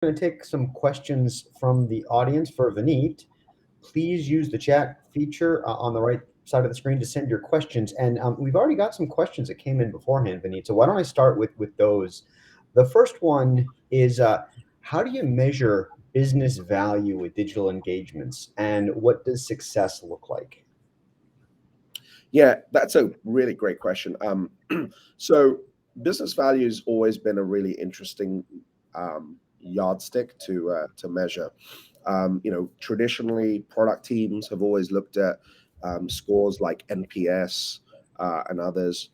going to take some questions from the audience for Vaneet. Please use the chat feature on the right side of the screen to send your questions. And we've already got some questions that came in beforehand, Vaneet. So why don't I start with those? The first one is how do you measure business value with digital engagements, and what does success look like? Yeah, that's a really great question. So business value has always been a really interesting yardstick to measure. Traditionally, product teams have always looked at scores like NPS and others,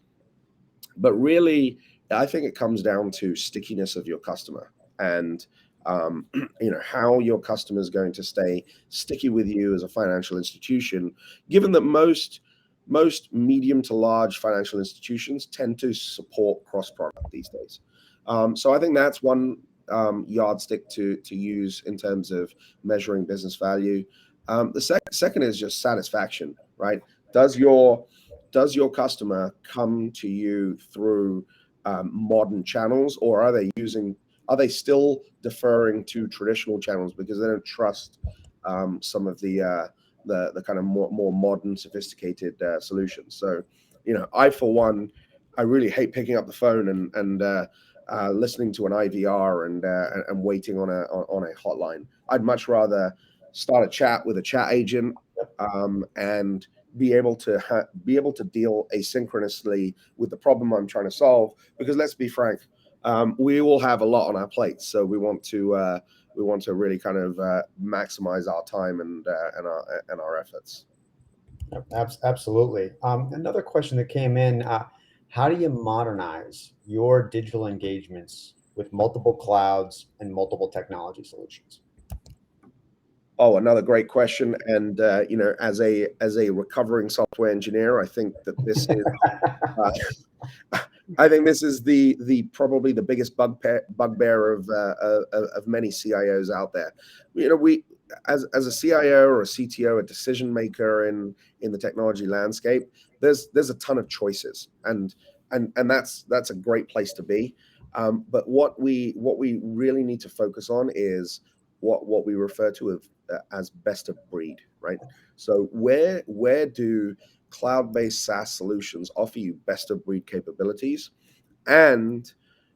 but really, I think it comes down to stickiness of your customer and how your customer is going to stay sticky with you as a financial institution, given that most medium to large financial institutions tend to support cross product these days. So I think that's one yardstick to use in terms of measuring business value. The second is just satisfaction, right? Does your customer come to you through modern channels, or are they still deferring to traditional channels because they don't trust some of the kind of more modern, sophisticated solutions? So, I for one, I really hate picking up the phone and listening to an IVR and waiting on a hotline. I'd much rather start a chat with a chat agent and be able to deal asynchronously with the problem I'm trying to solve. Because let's be frank, we all have a lot on our plates, so we want to really kind of maximize our time and our efforts. Absolutely. Another question that came in, how do you modernize your digital engagements with multiple clouds and multiple technology solutions? Oh, another great question. And as a recovering software engineer, uh, I think this is the probably the biggest bugbear of many CIOs out there. We as a CIO or a CTO, a decision maker in the technology landscape, there's a ton of choices, and that's a great place to be. But what we really need to focus on is what we refer to as best of breed, right? So where do cloud-based SaaS solutions offer you best of breed capabilities, and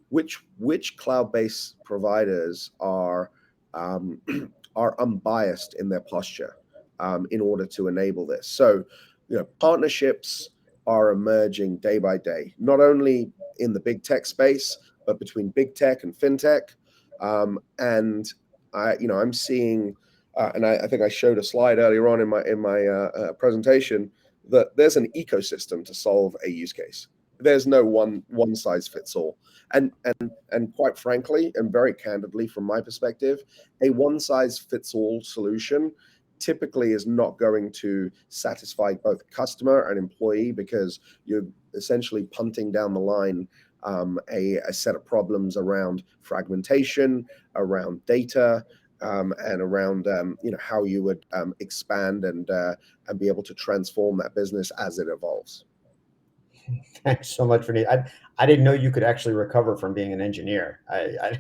which cloud-based providers um, are unbiased in their posture in order to enable this? So, partnerships are emerging day by day, not only in the big tech space, but between big tech and fintech. And I'm seeing, and I think I showed a slide earlier on in my presentation, that there's an ecosystem to solve a use case. There's no one size fits all. And quite frankly, and very candidly from my perspective, a one size fits all solution typically is not going to satisfy both customer and employee, because you're essentially punting down the line a set of problems around fragmentation, around data, and around how you would expand and be able to transform that business as it evolves. Thanks so much, Vaneet. I didn't know you could actually recover from being an engineer. I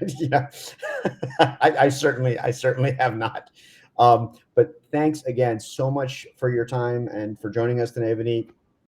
certainly have not. But thanks again so much for your time and for joining us today, Vaneet.